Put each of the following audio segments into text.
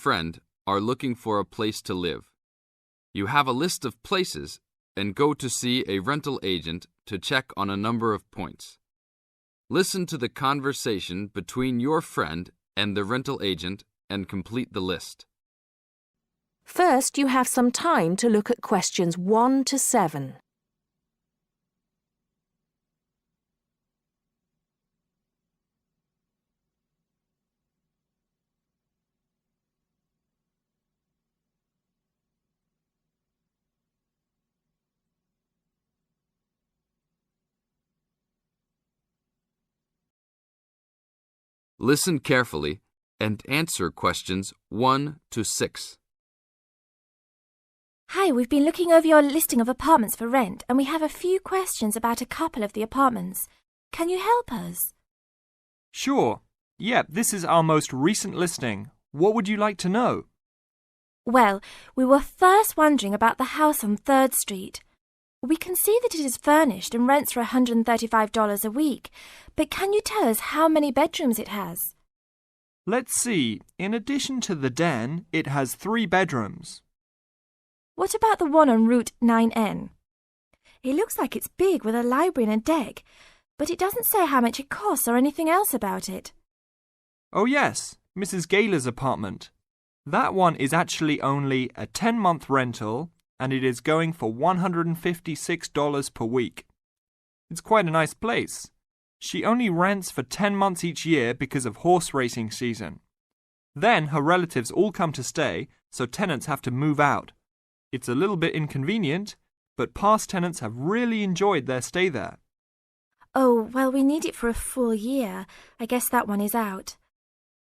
friend are looking for a place to live. You have a list of places and go to see a rental agent to check on a number of points. Listen to the conversation between your friend and the rental agent and complete the list. First, you have some time to look at questions 1 to 7. Listen carefully and answer questions 1 to 6. Hi, we've been looking over your listing of apartments for rent and we have a few questions about a couple of the apartments. Can you help us? Sure. Yeah, this is our most recent listing. What would you like to know? Well, we were first wondering about the house on 3rd Street. We can see that it is furnished and rents for $135 a week, but can you tell us how many bedrooms it has? Let's see. In addition to the den, it has 3 bedrooms. What about the one on Route 9N? It looks like it's big with a library and a deck, but it doesn't say how much it costs or anything else about it. Oh yes, Mrs. Gaylor's apartment. That one is actually only a 10-month rental and it is going for $156 per week. It's quite a nice place. She only rents for 10 months each year because of horse racing season. Then her relatives all come to stay, so tenants have to move out. It's a little bit inconvenient, but past tenants have really enjoyed their stay there. Oh, well, we need it for a full year. I guess that one is out.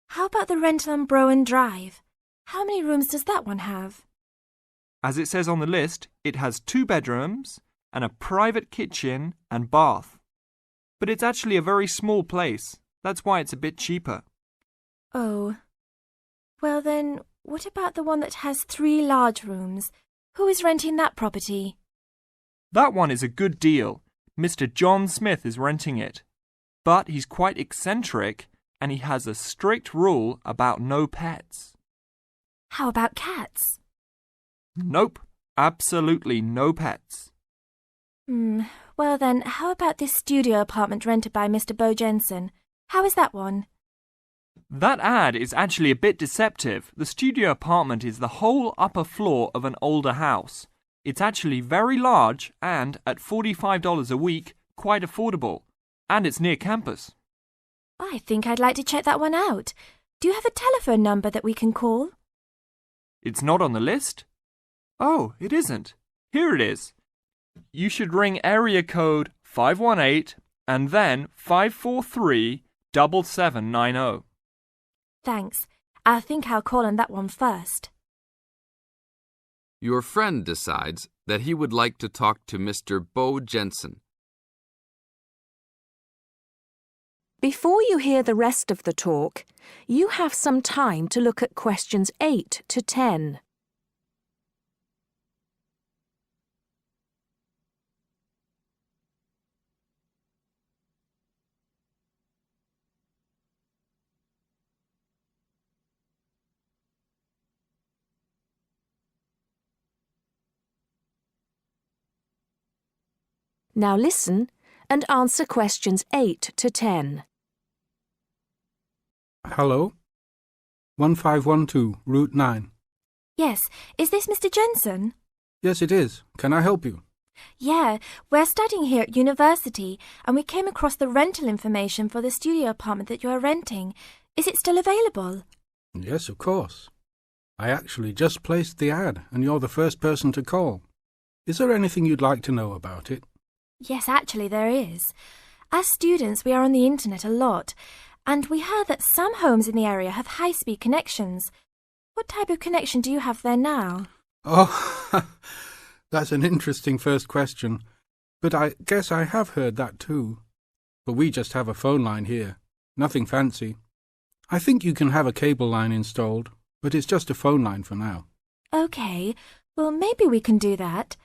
How about the rental on Browen Drive? How many rooms does that one have? As it says on the list, it has 2 bedrooms and a private kitchen and bath. But it's actually a very small place. That's why it's a bit cheaper. Oh. Well then, what about the one that has 3 large rooms? Who is renting that property? That one is a good deal. Mr. John Smith is renting it. But he's quite eccentric and he has a strict rule about no pets. How about cats? Nope, absolutely no pets. Well then, how about this studio apartment rented by Mr. Bo Jensen? How is that one? That ad is actually a bit deceptive. The studio apartment is the whole upper floor of an older house. It's actually very large and, at $45 a week, quite affordable. And it's near campus. I think I'd like to check that one out. Do you have a telephone number that we can call? It's not on the list? Oh, it isn't. Here it is. You should ring area code 518 and then 543-7790. Thanks. I think I'll call on that one first. Your friend decides that he would like to talk to Mr. Bo Jensen. Before you hear the rest of the talk, you have some time to look at questions 8 to 10. Now listen and answer questions 8 to 10. Hello? 1512, Route 9. Yes, is this Mr. Jensen? Yes, it is. Can I help you? Yeah, we're studying here at university and we came across the rental information for the studio apartment that you are renting. Is it still available? Yes, of course. I actually just placed the ad and you're the first person to call. Is there anything you'd like to know about it? Yes, actually there is. As students, we are on the internet a lot, and we heard that some homes in the area have high-speed connections. What type of connection do you have there now? Oh, that's an interesting first question. But I guess I have heard that too. But we just have a phone line here. Nothing fancy. I think you can have a cable line installed, but it's just a phone line for now. Okay, well maybe we can do that.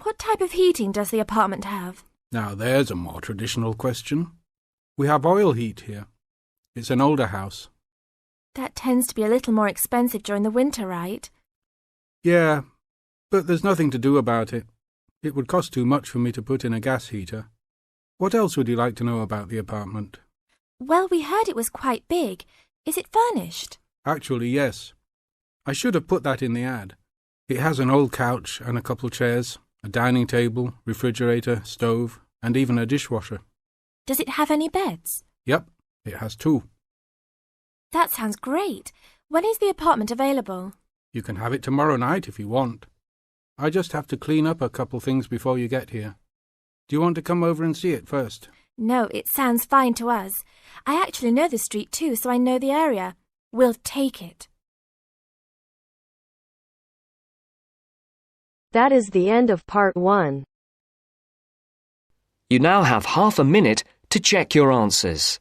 What type of heating does the apartment have? Now there's a more traditional question. We have oil heat here. It's an older house. That tends to be a little more expensive during the winter, right? Yeah, but there's nothing to do about it. It would cost too much for me to put in a gas heater. What else would you like to know about the apartment? Well, we heard it was quite big. Is it furnished? Actually, yes. I should have put that in the ad. It has an old couch and a couple chairs, a dining table, refrigerator, stove, and even a dishwasher. Does it have any beds? Yep, it has 2. That sounds great. When is the apartment available? You can have it tomorrow night if you want. I just have to clean up a couple things before you get here. Do you want to come over and see it first? No, it sounds fine to us. I actually know the street too, so I know the area. We'll take it. That is the end of part 1. You now have half a minute to check your answers.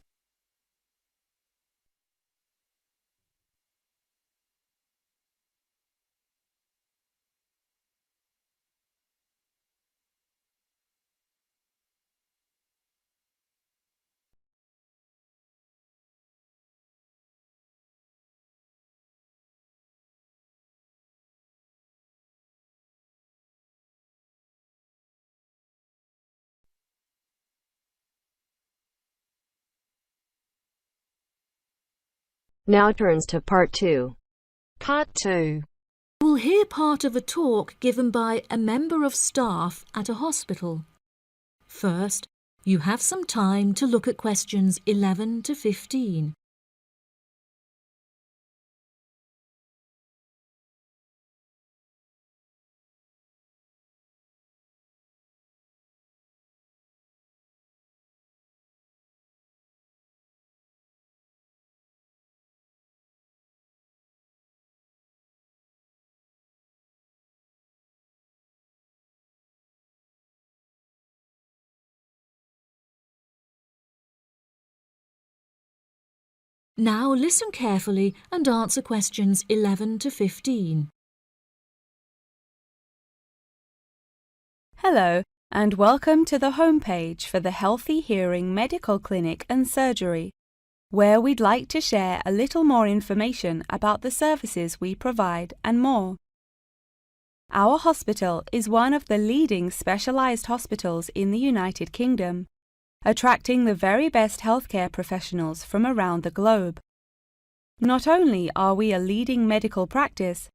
Now turns to part 2. Part 2. You will hear part of a talk given by a member of staff at a hospital. First, you have some time to look at questions 11 to 15. Now listen carefully and answer questions 11 to 15. Hello, and welcome to the homepage for the Healthy Hearing Medical Clinic and Surgery, where we'd like to share a little more information about the services we provide and more. Our hospital is one of the leading specialised hospitals in the United Kingdom, attracting the very best healthcare professionals from around the globe. Not only are we a leading medical practice,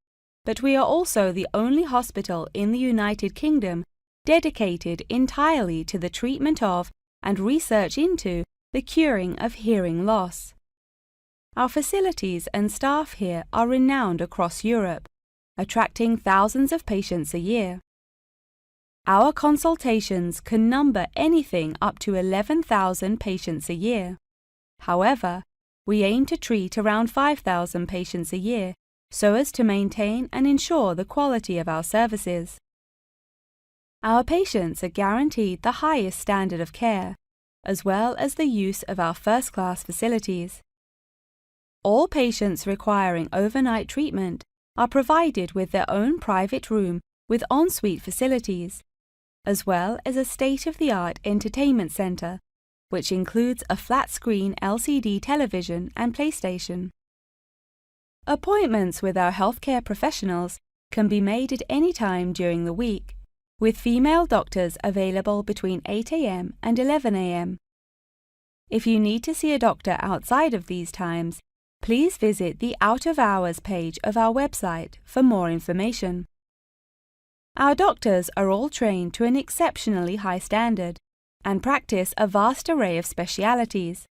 but we are also the only hospital in the United Kingdom dedicated entirely to the treatment of and research into the curing of hearing loss. Our facilities and staff here are renowned across Europe, attracting thousands of patients a year. Our consultations can number anything up to 11,000 patients a year. However, we aim to treat around 5,000 patients a year so as to maintain and ensure the quality of our services. Our patients are guaranteed the highest standard of care, as well as the use of our first-class facilities. All patients requiring overnight treatment are provided with their own private room with ensuite facilities, as well as a state-of-the-art entertainment centre, which includes a flat-screen LCD television and PlayStation. Appointments with our healthcare professionals can be made at any time during the week, with female doctors available between 8 a.m. and 11 a.m. If you need to see a doctor outside of these times, please visit the Out of Hours page of our website for more information. Our doctors are all trained to an exceptionally high standard and practice a vast array of specialities.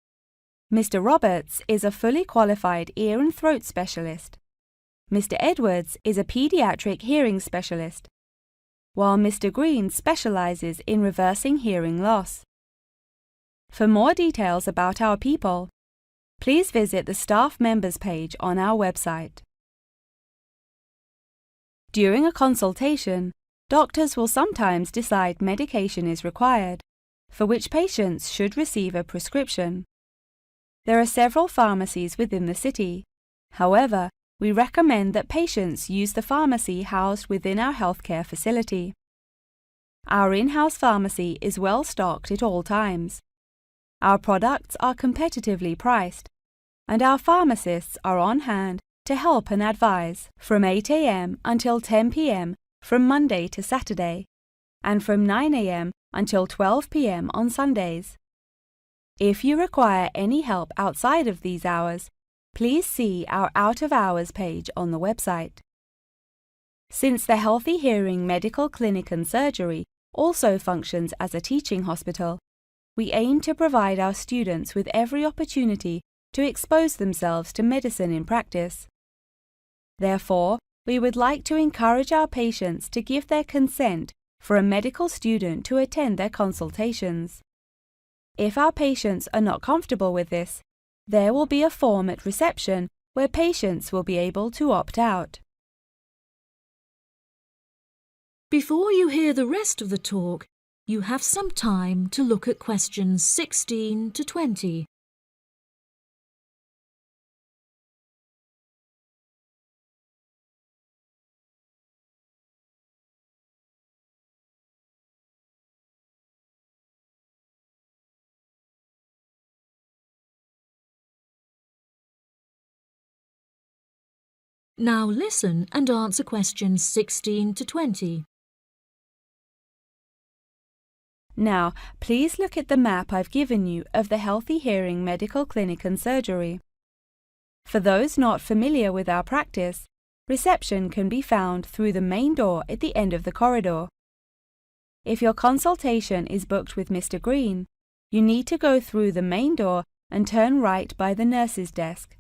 Mr. Roberts is a fully qualified ear and throat specialist. Mr. Edwards is a pediatric hearing specialist, while Mr. Green specializes in reversing hearing loss. For more details about our people, please visit the staff members page on our website. During a consultation, doctors will sometimes decide medication is required, for which patients should receive a prescription. There are several pharmacies within the city. However, we recommend that patients use the pharmacy housed within our healthcare facility. Our in-house pharmacy is well stocked at all times. Our products are competitively priced, and our pharmacists are on hand to help and advise from 8 a.m. until 10 p.m. from Monday to Saturday, and from 9 a.m. until 12 p.m. on Sundays. If you require any help outside of these hours, please see our Out of Hours page on the website. Since the Healthy Hearing Medical Clinic and Surgery also functions as a teaching hospital, we aim to provide our students with every opportunity to expose themselves to medicine in practice. Therefore, we would like to encourage our patients to give their consent for a medical student to attend their consultations. If our patients are not comfortable with this, there will be a form at reception where patients will be able to opt out. Before you hear the rest of the talk, you have some time to look at questions 16 to 20. Now listen and answer questions 16 to 20. Now, please look at the map I've given you of the Healthy Hearing Medical Clinic and Surgery. For those not familiar with our practice, reception can be found through the main door at the end of the corridor. If your consultation is booked with Mr. Green, you need to go through the main door and turn right by the nurse's desk,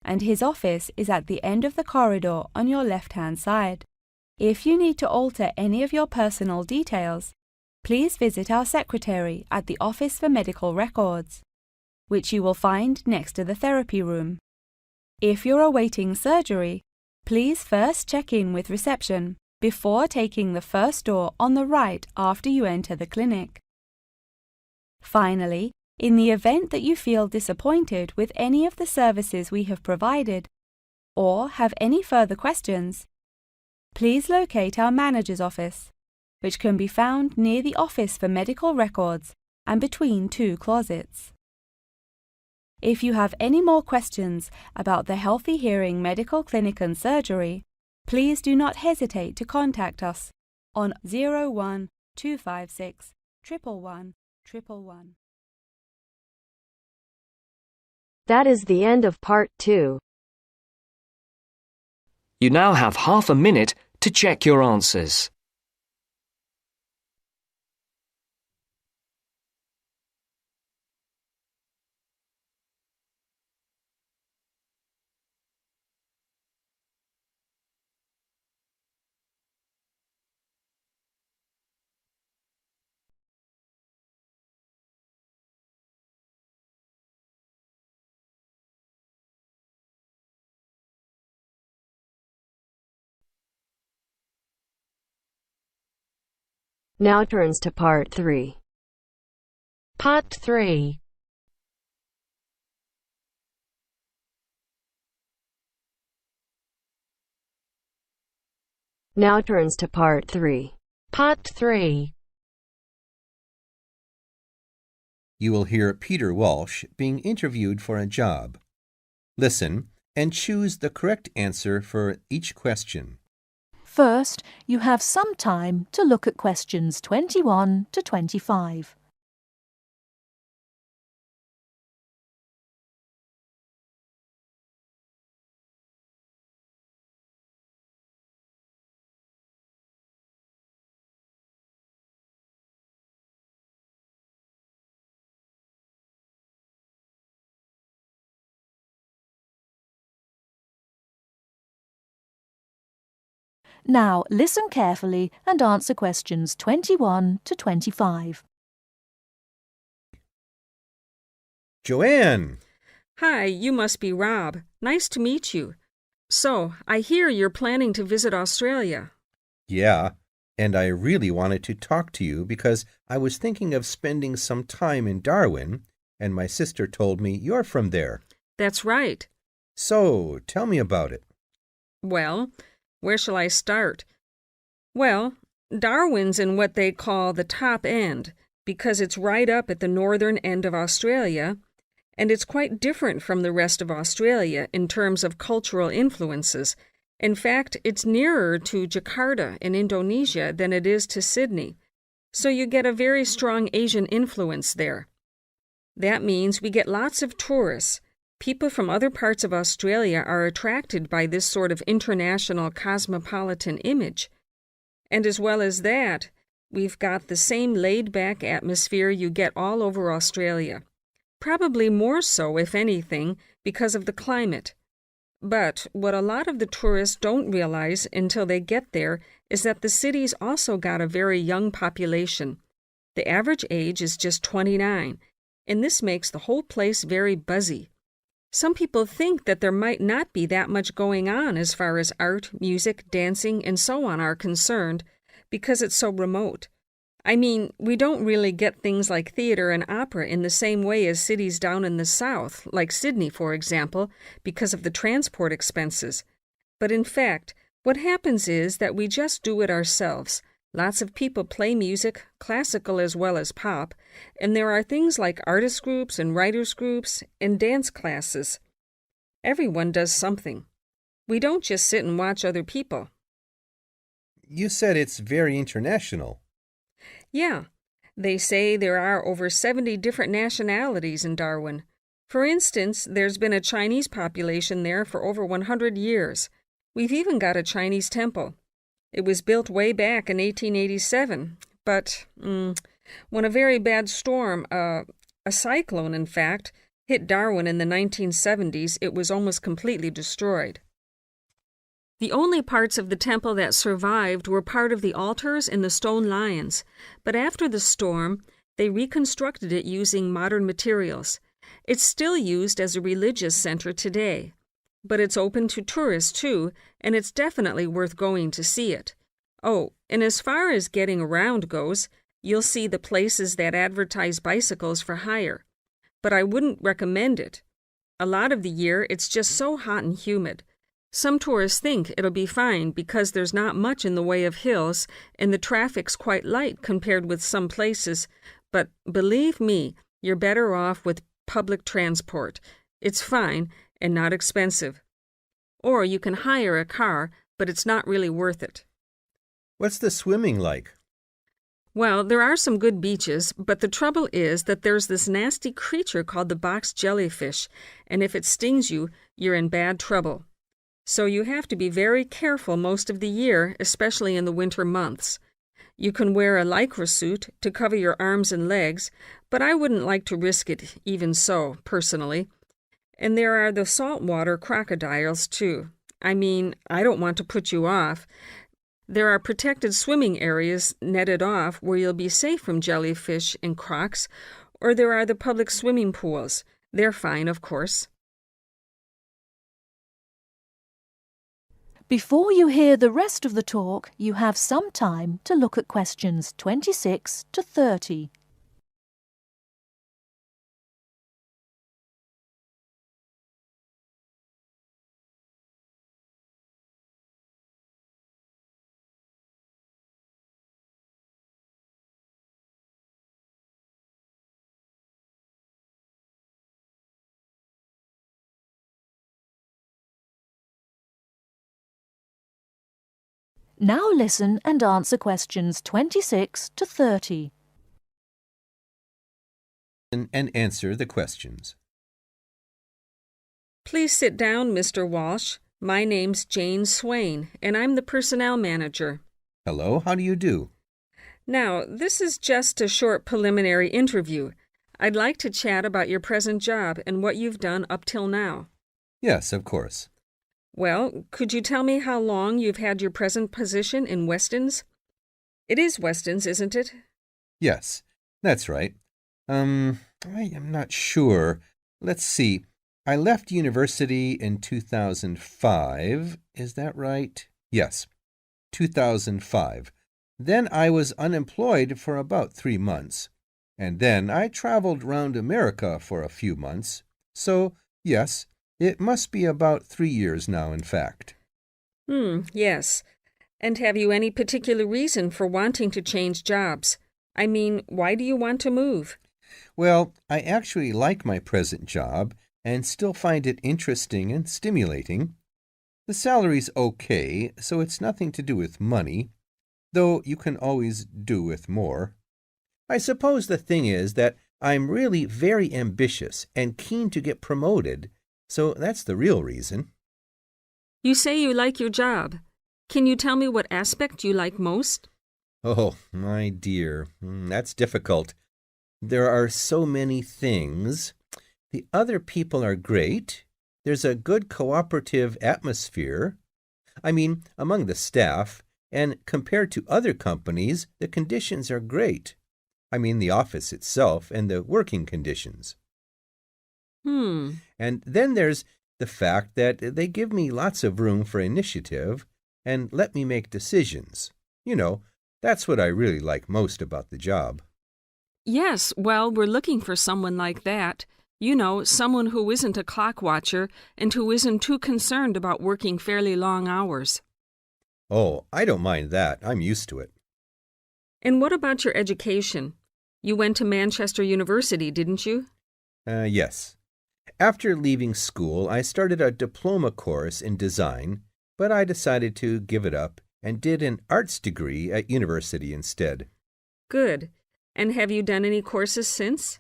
and his office is at the end of the corridor on your left-hand side. If you need to alter any of your personal details, please visit our secretary at the Office for Medical Records, which you will find next to the therapy room. If you're awaiting surgery, please first check in with reception before taking the first door on the right after you enter the clinic. Finally, in the event that you feel disappointed with any of the services we have provided, or have any further questions, please locate our manager's office, which can be found near the Office for Medical Records and between two closets. If you have any more questions about the Healthy Hearing Medical Clinic and Surgery, please do not hesitate to contact us on 01 256 111 111. That is the end of part 2. You now have half a minute to check your answers. Now turns to part 3. Part 3. Now turns to part 3. Part 3. You will hear Peter Walsh being interviewed for a job. Listen and choose the correct answer for each question. First, you have some time to look at questions 21 to 25. Now listen carefully and answer questions 21 to 25. Joanne! Hi, you must be Rob. Nice to meet you. So, I hear you're planning to visit Australia. Yeah, and I really wanted to talk to you because I was thinking of spending some time in Darwin, and my sister told me you're from there. That's right. So, tell me about it. Well, where shall I start? Well, Darwin's in what they call the top end, because it's right up at the northern end of Australia, and it's quite different from the rest of Australia in terms of cultural influences. In fact, it's nearer to Jakarta in Indonesia than it is to Sydney, so you get a very strong Asian influence there. That means we get lots of tourists. People from other parts of Australia are attracted by this sort of international cosmopolitan image. And as well as that, we've got the same laid-back atmosphere you get all over Australia. Probably more so, if anything, because of the climate. But what a lot of the tourists don't realize until they get there is that the city's also got a very young population. The average age is just 29, and this makes the whole place very buzzy. Some people think that there might not be that much going on as far as art, music, dancing, and so on are concerned, because it's so remote. I mean, we don't really get things like theater and opera in the same way as cities down in the south, like Sydney, for example, because of the transport expenses. But in fact, what happens is that we just do it ourselves. Lots of people play music, classical as well as pop, and there are things like artist groups and writers groups and dance classes. Everyone does something. We don't just sit and watch other people. You said it's very international. Yeah, they say there are over 70 different nationalities in Darwin. For instance, there's been a Chinese population there for over 100 years. We've even got a Chinese temple. It was built way back in 1887, but when a very bad storm, a cyclone in fact, hit Darwin in the 1970s, it was almost completely destroyed. The only parts of the temple that survived were part of the altars and the stone lions, but after the storm, they reconstructed it using modern materials. It's still used as a religious center today, but it's open to tourists too, and it's definitely worth going to see it. Oh, and as far as getting around goes, you'll see the places that advertise bicycles for hire, but I wouldn't recommend it. A lot of the year, it's just so hot and humid. Some tourists think it'll be fine because there's not much in the way of hills and the traffic's quite light compared with some places, but believe me, you're better off with public transport. It's fine and not expensive. Or you can hire a car, but it's not really worth it. What's the swimming like? Well, there are some good beaches, but the trouble is that there's this nasty creature called the box jellyfish, and if it stings you, you're in bad trouble. So you have to be very careful most of the year, especially in the winter months. You can wear a lycra suit to cover your arms and legs, but I wouldn't like to risk it even so, personally. And there are the saltwater crocodiles, too. I mean, I don't want to put you off. There are protected swimming areas netted off where you'll be safe from jellyfish and crocs, or there are the public swimming pools. They're fine, of course. Before you hear the rest of the talk, you have some time to look at questions 26 to 30. Now listen and answer questions 26 to 30. And answer the questions. Please sit down, Mr. Walsh. My name's Jane Swain, and I'm the personnel manager. Hello, how do you do? Now, this is just a short preliminary interview. I'd like to chat about your present job and what you've done up till now. Yes, of course. Well, could you tell me how long you've had your present position in Weston's? It is Weston's, isn't it? Yes, that's right. I am not sure. Let's see. I left university in 2005. Is that right? Yes, 2005. Then I was unemployed for about 3 months. And then I traveled round America for a few months. So, yes, it must be about 3 years now, in fact. Yes. And have you any particular reason for wanting to change jobs? I mean, why do you want to move? Well, I actually like my present job and still find it interesting and stimulating. The salary's okay, so it's nothing to do with money, though you can always do with more. I suppose the thing is that I'm really very ambitious and keen to get promoted, so that's the real reason. You say you like your job. Can you tell me what aspect you like most? Oh, my dear, that's difficult. There are so many things. The other people are great. There's a good cooperative atmosphere. I mean, among the staff, and compared to other companies, the conditions are great. I mean, the office itself and the working conditions. And then there's the fact that they give me lots of room for initiative and let me make decisions. You know, that's what I really like most about the job. Yes, well, we're looking for someone like that. You know, someone who isn't a clock watcher and who isn't too concerned about working fairly long hours. Oh, I don't mind that. I'm used to it. And what about your education? You went to Manchester University, didn't you? Yes. After leaving school, I started a diploma course in design, but I decided to give it up and did an arts degree at university instead. Good. And have you done any courses since?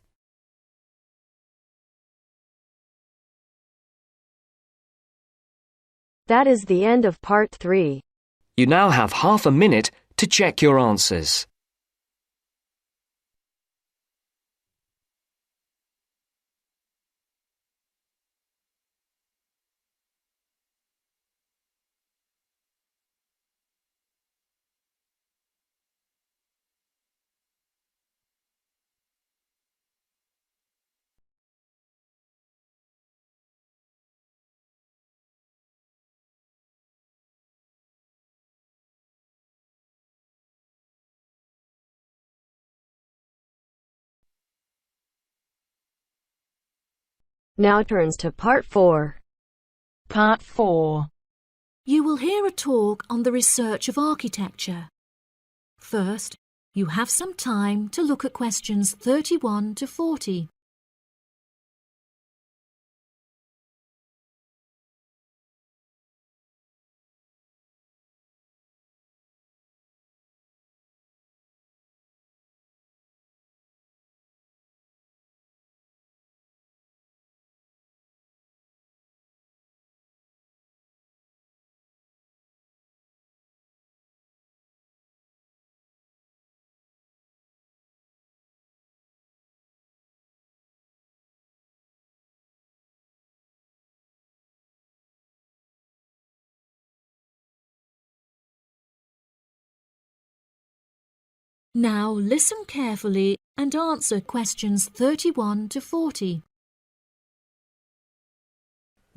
That is the end of part 3. You now have half a minute to check your answers. Now turns to part 4. Part 4. You will hear a talk on the research of architecture. First, you have some time to look at questions 31 to 40. Now listen carefully and answer questions 31 to 40.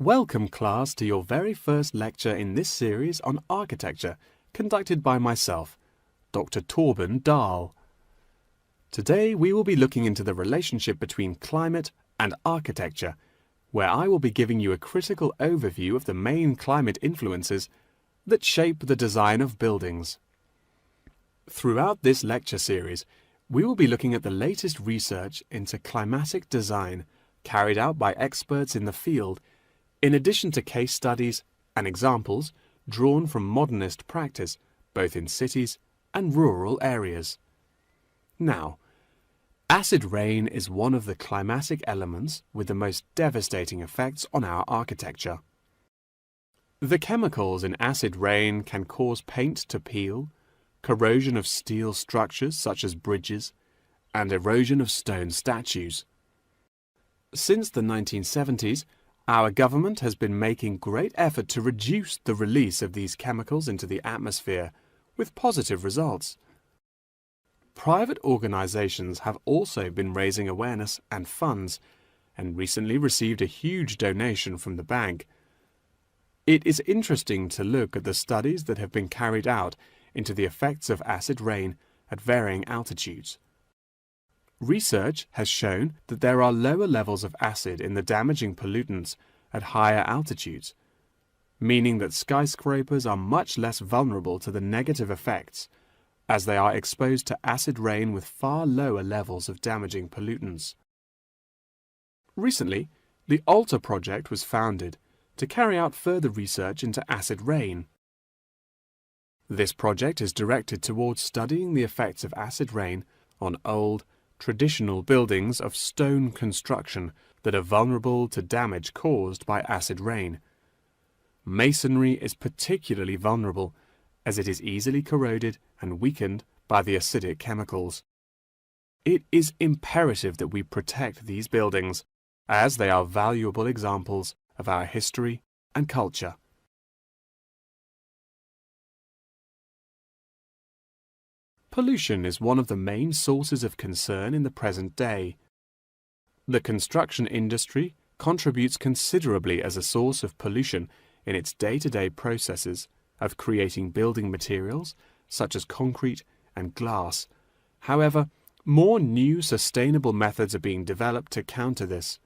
Welcome, class, to your very first lecture in this series on architecture, conducted by myself, Dr. Torben Dahl. Today we will be looking into the relationship between climate and architecture, where I will be giving you a critical overview of the main climate influences that shape the design of buildings. Throughout this lecture series, we will be looking at the latest research into climatic design carried out by experts in the field, in addition to case studies and examples drawn from modernist practice, both in cities and rural areas. Now, acid rain is one of the climatic elements with the most devastating effects on our architecture. The chemicals in acid rain can cause paint to peel, corrosion of steel structures such as bridges, and erosion of stone statues. Since the 1970s, our government has been making great effort to reduce the release of these chemicals into the atmosphere, with positive results. Private organizations have also been raising awareness and funds, and recently received a huge donation from the bank. It is interesting to look at the studies that have been carried out into the effects of acid rain at varying altitudes. Research has shown that there are lower levels of acid in the damaging pollutants at higher altitudes, meaning that skyscrapers are much less vulnerable to the negative effects, as they are exposed to acid rain with far lower levels of damaging pollutants. Recently, the ALTA project was founded to carry out further research into acid rain. This project is directed towards studying the effects of acid rain on old, traditional buildings of stone construction that are vulnerable to damage caused by acid rain. Masonry is particularly vulnerable as it is easily corroded and weakened by the acidic chemicals. It is imperative that we protect these buildings, as they are valuable examples of our history and culture. Pollution is one of the main sources of concern in the present day. The construction industry contributes considerably as a source of pollution in its day-to-day processes of creating building materials such as concrete and glass. However, more new sustainable methods are being developed to counter this.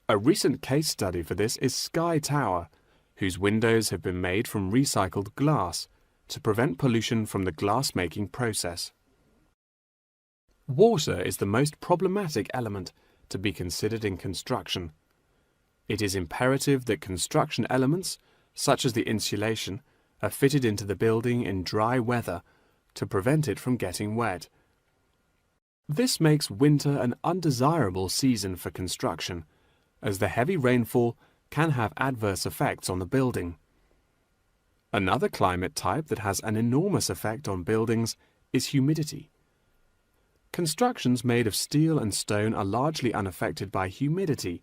A recent case study for this is Sky Tower, whose windows have been made from recycled glass to prevent pollution from the glass-making process. Water is the most problematic element to be considered in construction. It is imperative that construction elements, such as the insulation, are fitted into the building in dry weather to prevent it from getting wet. This makes winter an undesirable season for construction, as the heavy rainfall can have adverse effects on the building. Another climate type that has an enormous effect on buildings is humidity. Constructions made of steel and stone are largely unaffected by humidity.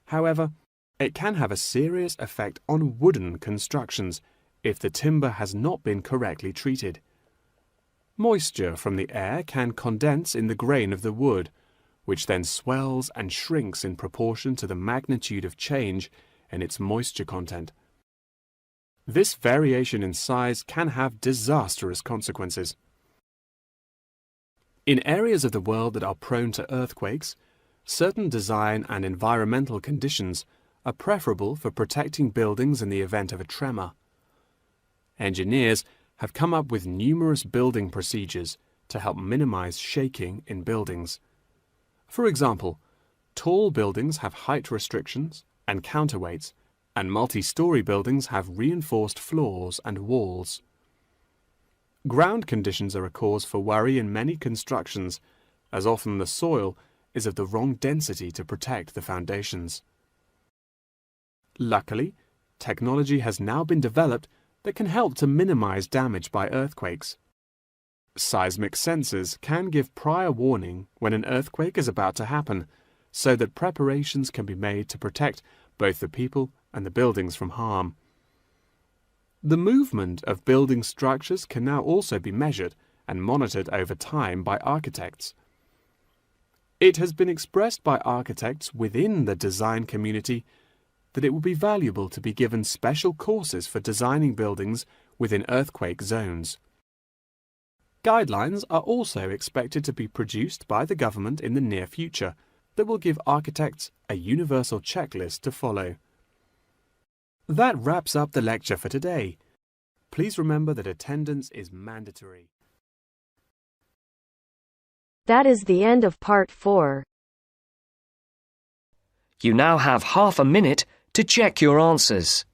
However, it can have a serious effect on wooden constructions if the timber has not been correctly treated. Moisture from the air can condense in the grain of the wood, which then swells and shrinks in proportion to the magnitude of change in its moisture content. This variation in size can have disastrous consequences. In areas of the world that are prone to earthquakes, certain design and environmental conditions are preferable for protecting buildings in the event of a tremor. Engineers have come up with numerous building procedures to help minimize shaking in buildings. For example, tall buildings have height restrictions and counterweights, and multi-story buildings have reinforced floors and walls. Ground conditions are a cause for worry in many constructions, as often the soil is of the wrong density to protect the foundations. Luckily, technology has now been developed that can help to minimize damage by earthquakes. Seismic sensors can give prior warning when an earthquake is about to happen, so that preparations can be made to protect both the people and the buildings from harm. The movement of building structures can now also be measured and monitored over time by architects. It has been expressed by architects within the design community that it would be valuable to be given special courses for designing buildings within earthquake zones. Guidelines are also expected to be produced by the government in the near future that will give architects a universal checklist to follow. That wraps up the lecture for today. Please remember that attendance is mandatory. That is the end of part 4. You now have half a minute to check your answers.